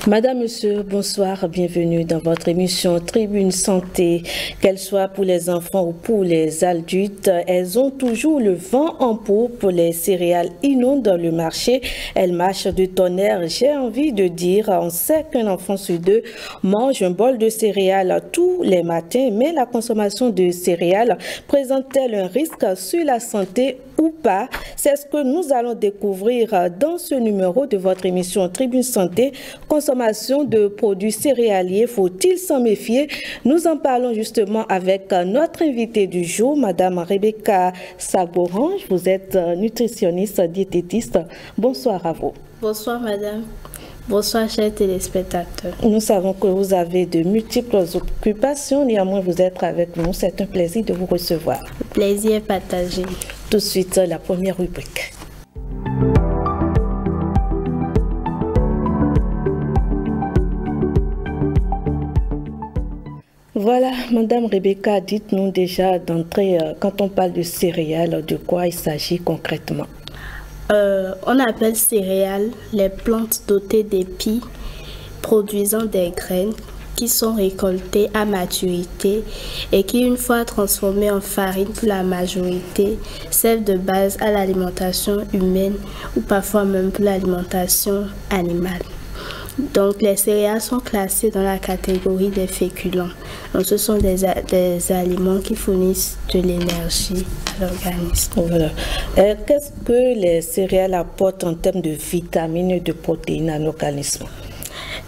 Madame, Monsieur, bonsoir, bienvenue dans votre émission Tribune Santé. Qu'elle soit pour les enfants ou pour les adultes, elles ont toujours le vent en poupe. Les céréales inondent le marché, elles marchent de tonnerre. J'ai envie de dire, on sait qu'un enfant sur deux mange un bol de céréales tous les matins, mais la consommation de céréales présente-t-elle un risque sur la santé ou pas? C'est ce que nous allons découvrir dans ce numéro de votre émission Tribune Santé. Consommation de produits céréaliers, faut-il s'en méfier? Nous en parlons justement avec notre invitée du jour, Madame Rebecca Sagorange. Vous êtes nutritionniste, diététiste. Bonsoir à vous. Bonsoir Madame. Bonsoir chers téléspectateurs. Nous savons que vous avez de multiples occupations, néanmoins vous êtes avec nous. C'est un plaisir de vous recevoir. Le plaisir est partagé. Tout de suite, la première rubrique. Voilà, Madame Rebecca, dites-nous déjà d'entrée, quand on parle de céréales, de quoi il s'agit concrètement? On appelle céréales les plantes dotées d'épis produisant des graines qui sont récoltées à maturité et qui, une fois transformées en farine pour la majorité, servent de base à l'alimentation humaine ou parfois même pour l'alimentation animale. Donc, les céréales sont classées dans la catégorie des féculents. Donc, ce sont des aliments qui fournissent de l'énergie à l'organisme. Voilà. Qu'est-ce que les céréales apportent en termes de vitamines et de protéines à l'organisme?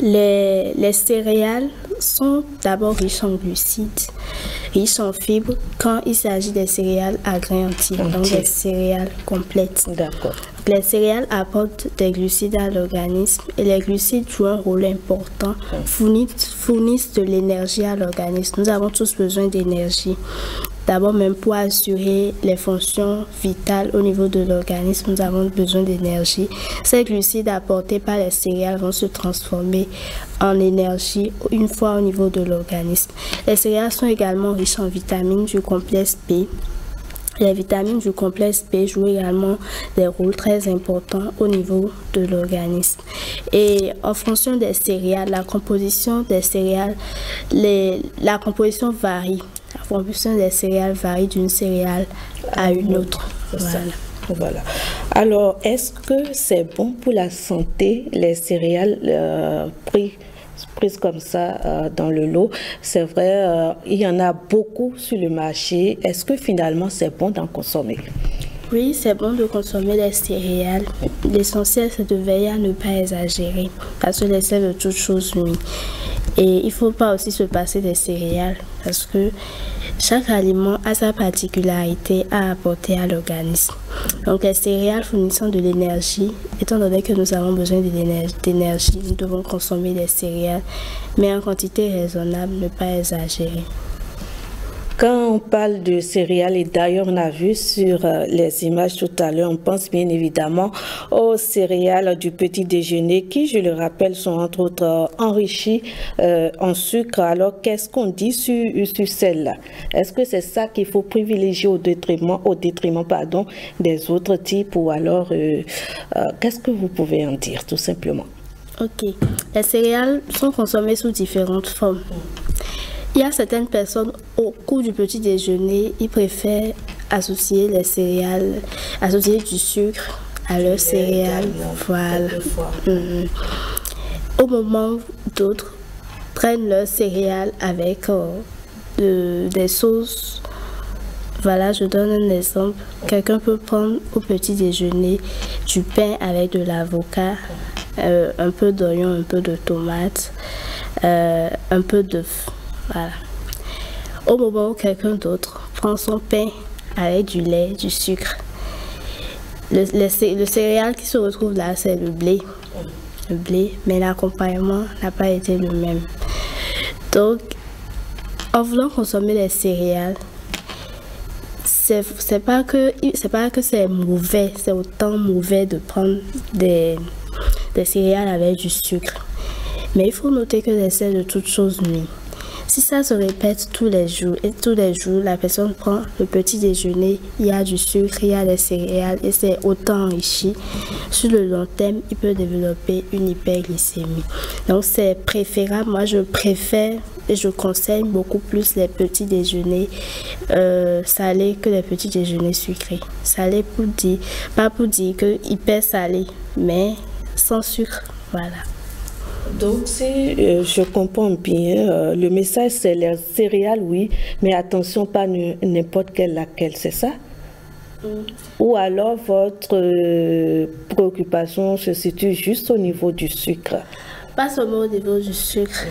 Les céréales sont d'abord riches en glucides, riches en fibres quand il s'agit des céréales à grains entiers, donc des céréales complètes. D'accord. Les céréales apportent des glucides à l'organisme et les glucides jouent un rôle important, fournissent de l'énergie à l'organisme. Nous avons tous besoin d'énergie. D'abord, même pour assurer les fonctions vitales au niveau de l'organisme, nous avons besoin d'énergie. Ces glucides apportés par les céréales vont se transformer en énergie une fois au niveau de l'organisme. Les céréales sont également riches en vitamines du complexe B. Les vitamines du complexe B jouent également des rôles très importants au niveau de l'organisme. Et en fonction des céréales, la composition des céréales, la composition varie. La composition des céréales varie d'une céréale à une autre. Voilà. Alors, est-ce que c'est bon pour la santé, les céréales prises comme ça dans le lot? C'est vrai, il y en a beaucoup sur le marché. Est-ce que finalement c'est bon d'en consommer? Oui, c'est bon de consommer les céréales. L'essentiel, c'est de veiller à ne pas exagérer, parce que l'excès de toute chose nuit. Et il ne faut pas aussi se passer des céréales, parce que chaque aliment a sa particularité à apporter à l'organisme. Donc les céréales fournissant de l'énergie, étant donné que nous avons besoin d'énergie, nous devons consommer des céréales, mais en quantité raisonnable, ne pas exagérer. Quand on parle de céréales, et d'ailleurs on a vu sur les images tout à l'heure, on pense bien évidemment aux céréales du petit déjeuner qui, je le rappelle, sont entre autres enrichies en sucre. Alors qu'est-ce qu'on dit sur celles-là? Est-ce que c'est ça qu'il faut privilégier au détriment des autres types, ou alors qu'est-ce que vous pouvez en dire tout simplement? Ok, les céréales sont consommées sous différentes formes. Il y a certaines personnes, au cours du petit déjeuner, ils préfèrent associer les céréales, associer du sucre à leurs céréales. Voilà. Au moment où d'autres prennent leurs céréales avec des sauces. Voilà, je donne un exemple. Quelqu'un peut prendre au petit déjeuner du pain avec de l'avocat, un peu d'oignon, un peu de tomate, un peu d'œuf. Voilà. Au moment où quelqu'un d'autre prend son pain avec du lait, du sucre, le céréale qui se retrouve là, c'est le blé. Le blé, mais l'accompagnement n'a pas été le même. Donc, en voulant consommer les céréales, c'est pas que c'est mauvais, c'est autant mauvais de prendre des céréales avec du sucre. Mais il faut noter que l'excès de toute chose nuit. Si ça se répète tous les jours, et tous les jours, la personne prend le petit déjeuner, il y a du sucre, il y a des céréales, et c'est autant enrichi, sur le long terme, il peut développer une hyperglycémie. Donc, c'est préférable. Moi, je préfère et je conseille beaucoup plus les petits déjeuners salés que les petits déjeuners sucrés. Salés pour dire, pas pour dire que hyper salé, mais sans sucre, voilà. Donc, si je comprends bien, le message c'est les céréales, oui, mais attention, pas n'importe laquelle, c'est ça? Ou alors votre préoccupation se situe juste au niveau du sucre? Pas seulement au niveau du sucre.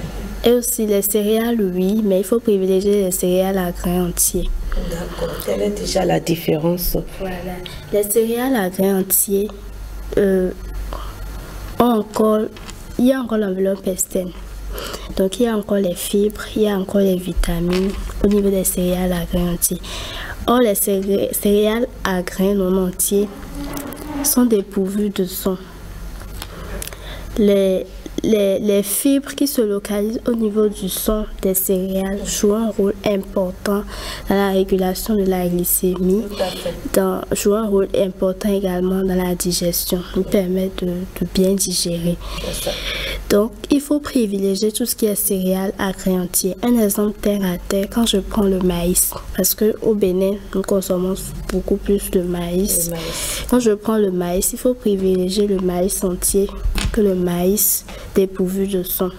Et aussi les céréales, oui, mais il faut privilégier les céréales à grains entiers. D'accord. Quelle est déjà la différence? Voilà. Les céréales à grains entiers il y a encore l'enveloppe externe. Donc il y a encore les fibres, il y a encore les vitamines au niveau des céréales à grains entiers. Or, les céréales à grains non entiers sont dépourvues de son. Les fibres qui se localisent au niveau du son des céréales jouent un rôle important dans la régulation de la glycémie, jouent un rôle important également dans la digestion, nous permettent de bien digérer. Donc, il faut privilégier tout ce qui est céréales à grains entiers. Un exemple terre à terre, quand je prends le maïs, parce qu'au Bénin, nous consommons beaucoup plus de maïs. Quand je prends le maïs, il faut privilégier le maïs entier que le maïs dépourvu de son.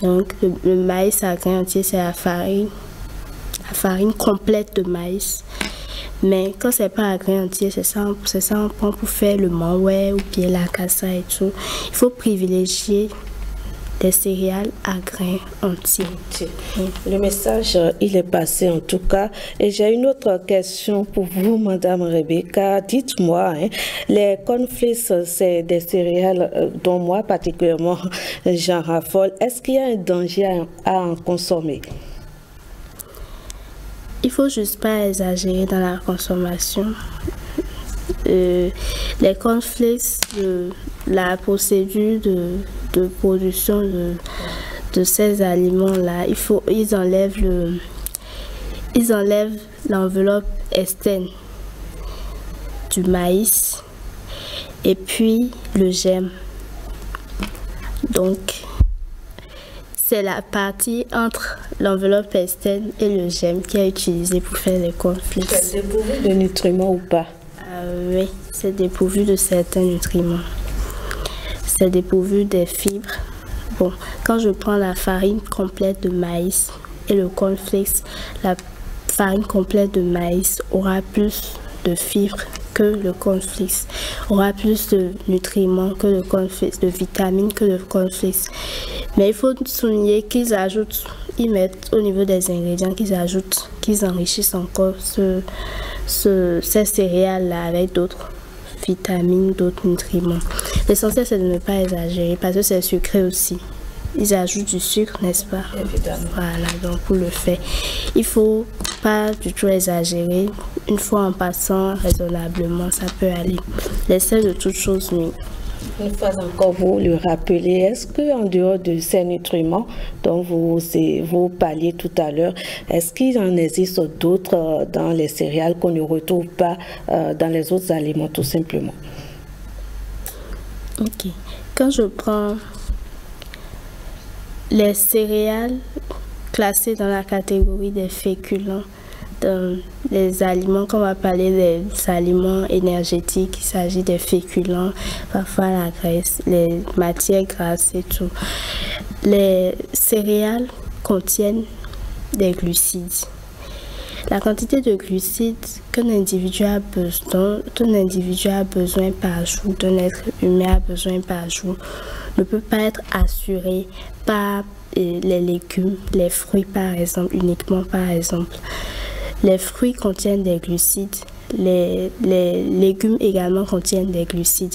Donc, le maïs à grains entiers, c'est la farine complète de maïs. Mais quand c'est pas à grains entiers, c'est ça on prend pour faire le manway ou bien la cassa et tout. Il faut privilégier des céréales à grains entiers. Le message, il est passé en tout cas. Et j'ai une autre question pour vous, Madame Rebecca. Dites-moi, les cornflakes, c'est des céréales dont moi particulièrement j'en raffole. Est-ce qu'il y a un danger à en consommer? Il faut juste pas exagérer dans la consommation. Les cornflakes, la procédure de production de ces aliments-là, ils enlèvent l'enveloppe externe du maïs et puis le germe. Donc, c'est la partie entre l'enveloppe externe et le germe qui est utilisée pour faire les cornflakes. C'est dépourvu de nutriments ou pas? Oui, c'est dépourvu de certains nutriments. C'est dépourvu des fibres. Bon, quand je prends la farine complète de maïs et le cornflakes, la farine complète de maïs aura plus de fibres que le cornflakes, aura plus de nutriments que le cornflakes, de vitamines que le cornflakes. Mais il faut souligner ils mettent au niveau des ingrédients qu'ils enrichissent encore ces céréales-là avec d'autres vitamines, d'autres nutriments. L'essentiel, c'est de ne pas exagérer parce que c'est sucré aussi. Ils ajoutent du sucre, n'est-ce pas? Évidemment. Voilà, donc pour le faire, il ne faut pas du tout exagérer. Une fois en passant raisonnablement, ça peut aller. L'essai de toute chose nuit. Une fois encore, vous le rappelez, est-ce qu'en dehors de ces nutriments dont vous parliez tout à l'heure, est-ce qu'il en existe d'autres dans les céréales qu'on ne retrouve pas dans les autres aliments tout simplement? Ok. Quand je prends les céréales classées dans la catégorie des féculents, dans les aliments, qu'on va parler des aliments énergétiques, il s'agit des féculents, parfois la graisse, les matières grasses et tout. Les céréales contiennent des glucides. La quantité de glucides qu'un individu a besoin par jour, d'un être humain a besoin par jour, ne peut pas être assurée par les légumes, les fruits par exemple, uniquement par exemple. Les fruits contiennent des glucides, les légumes également contiennent des glucides,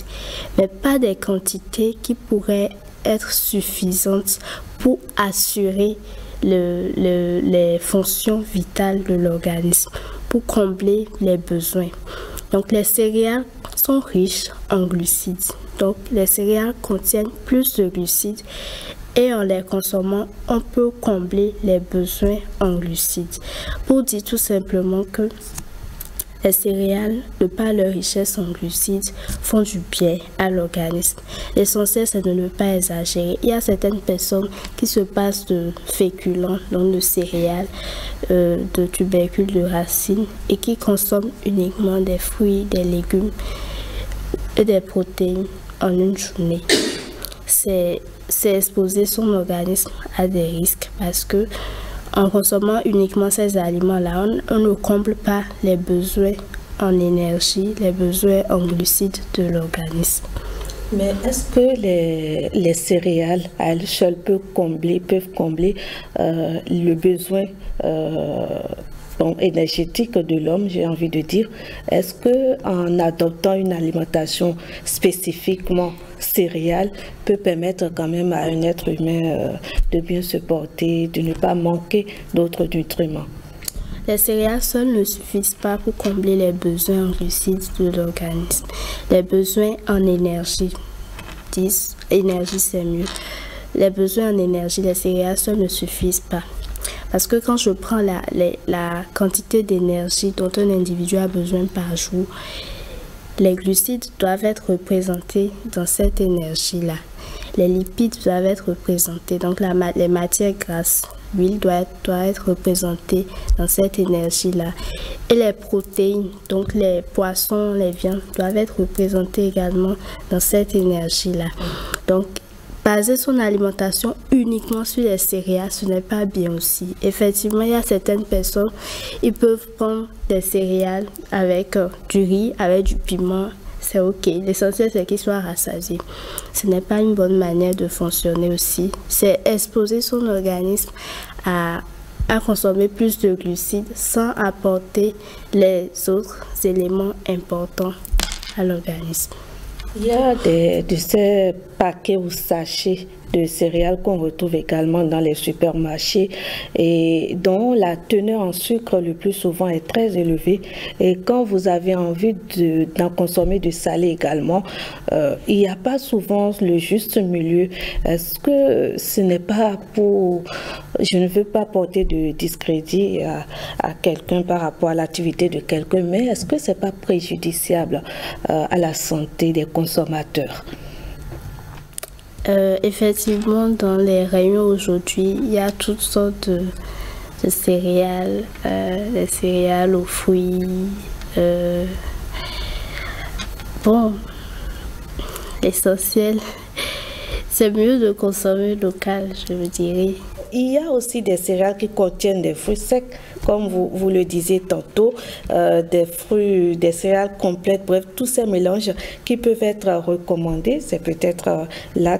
mais pas des quantités qui pourraient être suffisantes pour assurer les fonctions vitales de l'organisme, pour combler les besoins. Donc les céréales sont riches en glucides. Donc les céréales contiennent plus de glucides et en les consommant, on peut combler les besoins en glucides. Pour dire tout simplement que les céréales, de par leur richesse en glucides, font du bien à l'organisme. L'essentiel, c'est de ne pas exagérer. Il y a certaines personnes qui se passent de féculents, donc de céréales, de tubercules, de racines, et qui consomment uniquement des fruits, des légumes et des protéines en une journée. C'est exposer son organisme à des risques parce que en consommant uniquement ces aliments-là, on ne comble pas les besoins en énergie, les besoins en glucides de l'organisme. Mais est-ce que les céréales à elles seules peuvent combler le besoin énergétique de l'homme, j'ai envie de dire? Est-ce qu'en adoptant une alimentation spécifiquement céréales peut permettre quand même à un être humain de bien se porter, de ne pas manquer d'autres nutriments? Les céréales seules ne suffisent pas pour combler les besoins en glucides de l'organisme. Les besoins en énergie, énergie c'est mieux. Les besoins en énergie, les céréales seules ne suffisent pas. Parce que quand je prends la quantité d'énergie dont un individu a besoin par jour, les glucides doivent être représentés dans cette énergie-là. Les lipides doivent être représentés, donc les matières grasses, l'huile doit être représentée dans cette énergie-là. Et les protéines, donc les poissons, les viandes, doivent être représentés également dans cette énergie-là. Donc, baser son alimentation uniquement sur les céréales, ce n'est pas bien aussi. Effectivement, il y a certaines personnes, ils peuvent prendre des céréales avec du riz, avec du piment, c'est ok. L'essentiel, c'est qu'ils soient rassasiés. Ce n'est pas une bonne manière de fonctionner aussi. C'est exposer son organisme à consommer plus de glucides sans apporter les autres éléments importants à l'organisme. Il y a de ces paquets ou sachets de céréales qu'on retrouve également dans les supermarchés et dont la teneur en sucre le plus souvent est très élevée. Et quand vous avez envie d'en consommer du salé également, il n'y a pas souvent le juste milieu. Est-ce que ce n'est pas pour... Je ne veux pas porter de discrédit à quelqu'un par rapport à l'activité de quelqu'un, mais est-ce que ce n'est pas préjudiciable à la santé des consommateurs? Effectivement, dans les rayons aujourd'hui, il y a toutes sortes de céréales, des céréales aux fruits. Bon, l'essentiel, c'est mieux de consommer local, je me dirais. Il y a aussi des céréales qui contiennent des fruits secs, comme vous le disiez tantôt, des fruits, des céréales complètes, bref, tous ces mélanges qui peuvent être recommandés. C'est peut-être là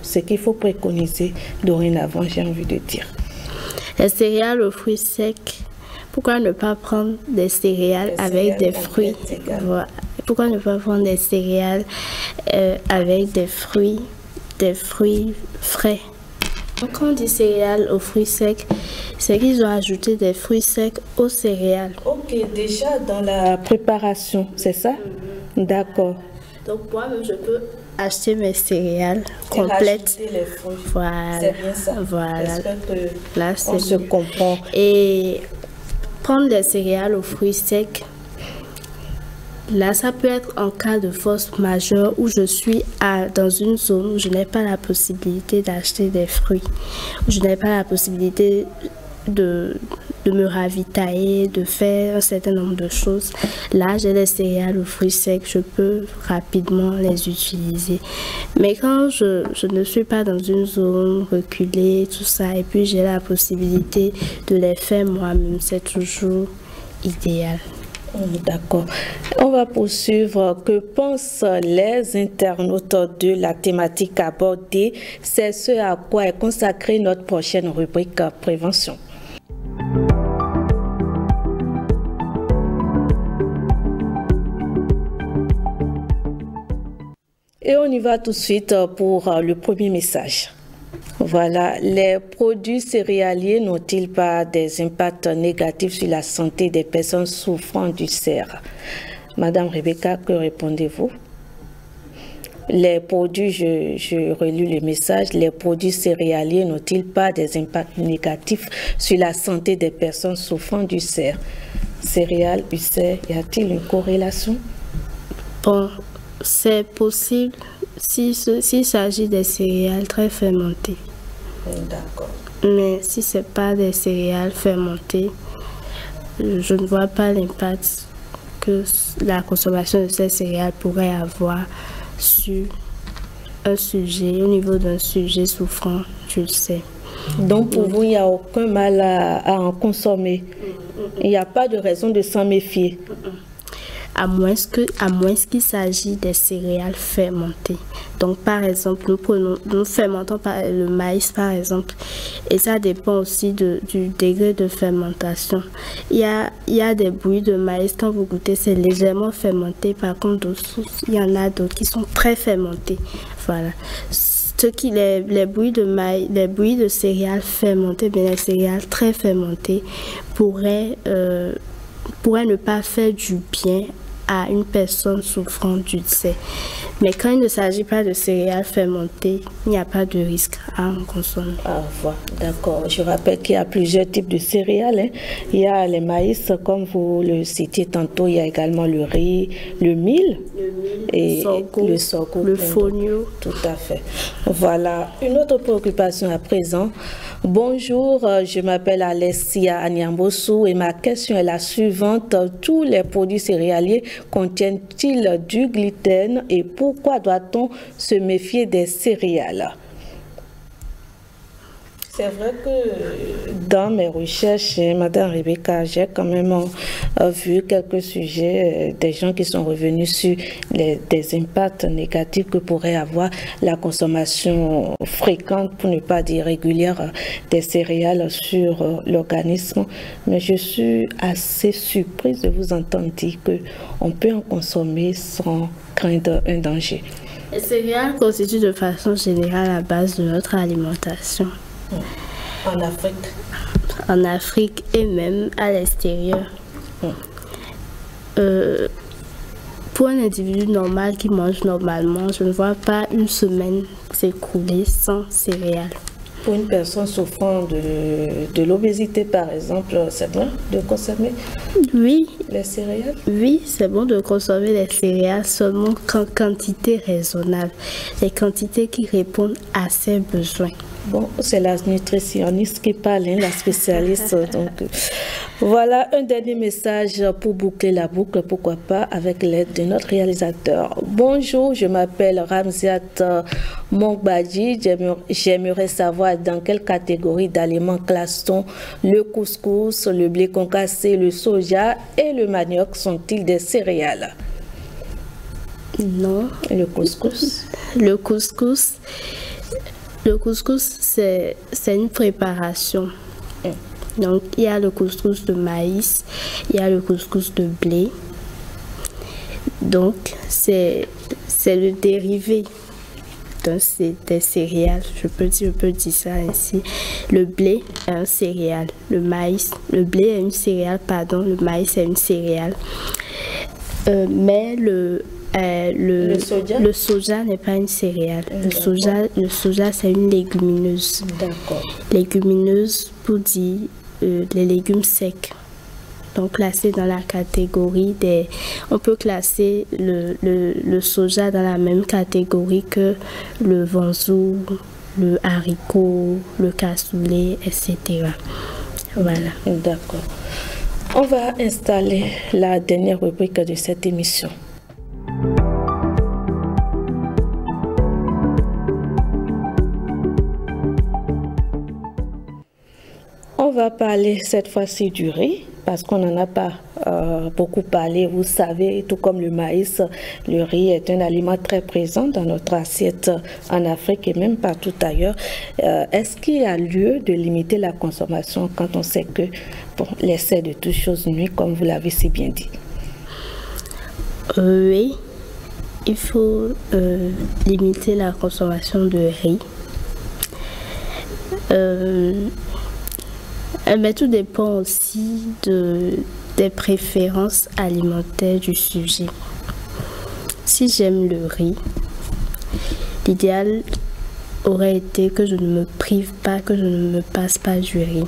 ce qu'il faut préconiser dorénavant, j'ai envie de dire. Les céréales aux fruits secs, pourquoi ne pas prendre des céréales avec des fruits? Voilà. Pourquoi ne pas prendre des céréales avec des fruits frais? Quand on dit céréales aux fruits secs, c'est qu'ils ont ajouté des fruits secs aux céréales. Ok, déjà dans la préparation, c'est ça? D'accord. Donc moi-même, je peux acheter mes céréales complètes. Les fruits. Voilà. C'est bien ça. Voilà. Là, on se comprend. Et prendre des céréales aux fruits secs, là, ça peut être en cas de force majeure où je suis dans une zone où je n'ai pas la possibilité d'acheter des fruits, où je n'ai pas la possibilité de me ravitailler, de faire un certain nombre de choses. Là, j'ai des céréales aux fruits secs, je peux rapidement les utiliser. Mais quand je ne suis pas dans une zone reculée, tout ça, et puis j'ai la possibilité de les faire moi-même, c'est toujours idéal. D'accord. On va poursuivre. Que pensent les internautes de la thématique abordée? C'est ce à quoi est consacrée notre prochaine rubrique prévention. Et on y va tout de suite pour le premier message. Voilà, les produits céréaliers n'ont-ils pas des impacts négatifs sur la santé des personnes souffrant d'ulcères? Madame Rebecca, que répondez-vous? les produits, je relis le message, les produits céréaliers n'ont-ils pas des impacts négatifs sur la santé des personnes souffrant d'ulcères? Céréales, ulcères, y a-t-il une corrélation? Bon, c'est possible s'il s'agit des céréales très fermentées. D'accord. Mais si ce n'est pas des céréales fermentées, je ne vois pas l'impact que la consommation de ces céréales pourrait avoir sur un sujet, au niveau d'un sujet souffrant d'ulcère. Donc pour vous, il n'y a aucun mal à en consommer. Il n'y a pas de raison de s'en méfier. À moins qu'il s'agit des céréales fermentées. Donc par exemple, nous fermentons le maïs par exemple, et ça dépend aussi du degré de fermentation. Il y a des bouillies de maïs, quand vous goûtez, c'est légèrement fermenté. Par contre, il y en a d'autres qui sont très fermentés. Voilà. Les bouillies de maïs, les bouillies de céréales fermentées, bien les céréales très fermentées pourraient ne pas faire du bien à une personne souffrant d'ulcère. Mais quand il ne s'agit pas de céréales fermentées, il n'y a pas de risque à en consommer. Ah, voilà, d'accord. Je rappelle qu'il y a plusieurs types de céréales. Il y a les maïs, comme vous le citiez tantôt, il y a également le riz, le mil et le sorgho, le fonio. Tout à fait. Voilà. Une autre préoccupation à présent. Bonjour, je m'appelle Alessia Anyambosu et ma question est la suivante. Tous les produits céréaliers contiennent-ils du gluten et pourquoi doit-on se méfier des céréales? C'est vrai que dans mes recherches, Madame Rebecca, j'ai quand même vu quelques sujets, des gens qui sont revenus sur des impacts négatifs que pourrait avoir la consommation fréquente, pour ne pas dire régulière, des céréales sur l'organisme. Mais je suis assez surprise de vous entendre dire qu'on peut en consommer sans craindre un danger. Les céréales constituent de façon générale la base de notre alimentation. En Afrique. En Afrique et même à l'extérieur. Pour un individu normal qui mange normalement, je ne vois pas une semaine s'écouler sans céréales. Pour une personne souffrant de l'obésité, par exemple, c'est bon de consommer les céréales? Oui, c'est bon de consommer les céréales seulement qu'en quantité raisonnable. Les quantités qui répondent à ses besoins. Bon, c'est la nutritionniste qui parle, la spécialiste. Donc, voilà un dernier message pour boucler la boucle, pourquoi pas, avec l'aide de notre réalisateur. Bonjour, je m'appelle Ramziat Mongbadji. J'aimerais savoir dans quelle catégorie d'aliments classe-t-on le couscous, le blé concassé, le soja et le manioc sont-ils des céréales? Non. Le couscous? Le couscous, c'est une préparation. Donc, il y a le couscous de maïs, il y a le couscous de blé. Donc, c'est le dérivé des céréales. Je peux dire ça ainsi. Le blé est un céréale. Le blé est une céréale, pardon. Le maïs est une céréale. Mais le soja n'est pas une céréale. Le soja c'est une légumineuse. D'accord. Légumineuse pour dire les légumes secs. Donc classé dans la catégorie des... On peut classer le soja dans la même catégorie que le vanzou, le haricot, le cassoulet, etc. Voilà. D'accord. On va installer la dernière rubrique de cette émission. On va parler cette fois-ci du riz, parce qu'on n'en a pas beaucoup parlé. Vous savez, tout comme le maïs, le riz est un aliment très présent dans notre assiette en Afrique et même partout ailleurs. Est-ce qu'il y a lieu de limiter la consommation quand on sait que l'essai de toutes choses nuit, comme vous l'avez si bien dit? Oui, il faut limiter la consommation de riz. Mais tout dépend aussi des préférences alimentaires du sujet. Si j'aime le riz, L'idéal aurait été que je ne me prive pas, que je ne me passe pas du riz,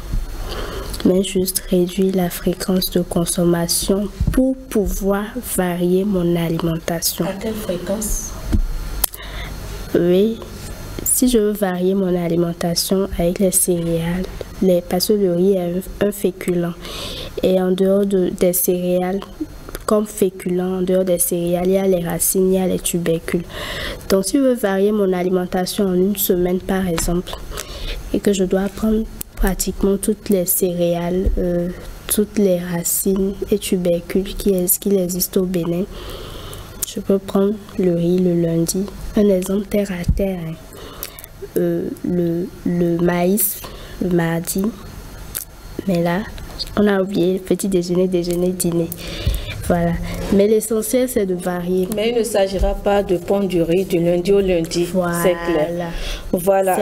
mais juste réduire la fréquence de consommation pour pouvoir varier mon alimentation. À quelle fréquence? Oui, si je veux varier mon alimentation avec les céréales, parce que le riz est un féculent, et en dehors des céréales, comme féculents, en dehors des céréales, il y a les racines, il y a les tubercules. Donc si je veux varier mon alimentation en une semaine par exemple, et que je dois prendre pratiquement toutes les céréales, toutes les racines et tubercules qui existent au Bénin, je peux prendre le riz le lundi. Un exemple terre à terre, hein. Le maïs le mardi, mais là on a oublié petit déjeuner, dîner. Voilà, mais l'essentiel c'est de varier. Mais il ne s'agira pas de prendre du riz du lundi au lundi, voilà. C'est clair. Voilà.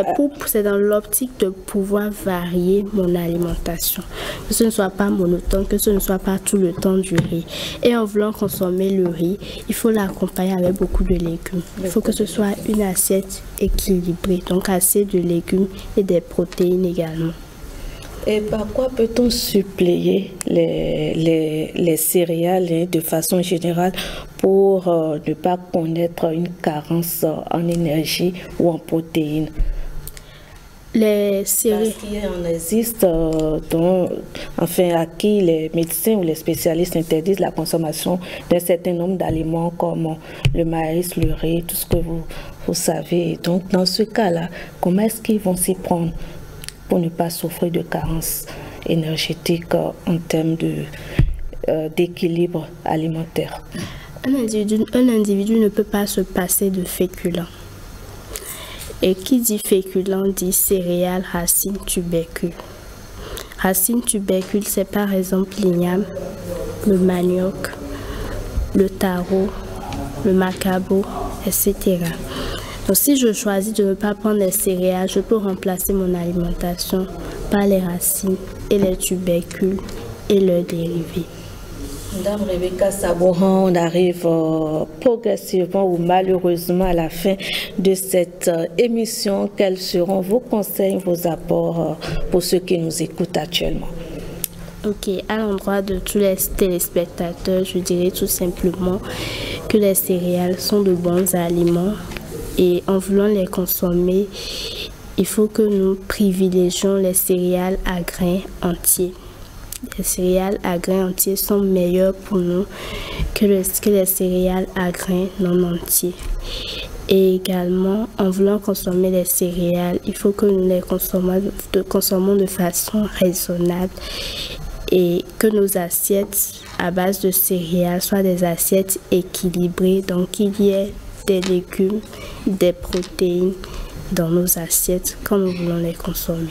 C'est dans l'optique de pouvoir varier mon alimentation, que ce ne soit pas monotone, que ce ne soit pas tout le temps du riz. Et en voulant consommer le riz, il faut l'accompagner avec beaucoup de légumes. Il faut que ce soit une assiette équilibrée, donc assez de légumes et des protéines également. Et par quoi peut-on suppléer les céréales de façon générale pour ne pas connaître une carence en énergie ou en protéines? Les céréales. Parce qu'il en existe à qui les médecins ou les spécialistes interdisent la consommation d'un certain nombre d'aliments comme le maïs, le riz, tout ce que vous savez. Donc dans ce cas-là, comment est-ce qu'ils vont s'y prendre pour ne pas souffrir de carence énergétique en termes d'équilibre alimentaire? Un individu ne peut pas se passer de féculents. Et qui dit féculent dit céréales, racines, tubercules. Racines, tubercules, c'est par exemple l'igname, le manioc, le taro, le macabo, etc. Donc si je choisis de ne pas prendre les céréales, je peux remplacer mon alimentation par les racines et les tubercules et leurs dérivés. Madame Rebecca Sabouran, on arrive progressivement ou malheureusement à la fin de cette émission. Quels seront vos conseils, vos apports pour ceux qui nous écoutent actuellement? Ok, à l'endroit de tous les téléspectateurs, je dirais tout simplement que les céréales sont de bons aliments. Et en voulant les consommer, il faut que nous privilégions les céréales à grains entiers. Les céréales à grains entiers sont meilleures pour nous que les céréales à grains non entiers. Et également, en voulant consommer les céréales, il faut que nous les consommons de façon raisonnable et que nos assiettes à base de céréales soient des assiettes équilibrées, donc qu'il y ait des légumes, des protéines dans nos assiettes quand nous voulons les consommer.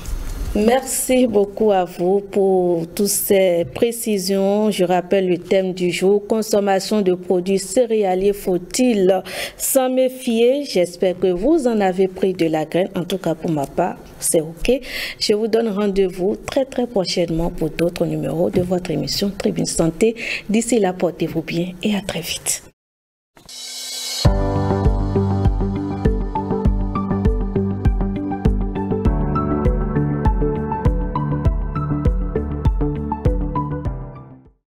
Merci beaucoup à vous pour toutes ces précisions. Je rappelle le thème du jour, consommation de produits céréaliers, faut-il s'en méfier? J'espère que vous en avez pris de la graine. En tout cas, pour ma part, c'est OK. Je vous donne rendez-vous très prochainement pour d'autres numéros de votre émission Tribune Santé. D'ici là, portez-vous bien et à très vite.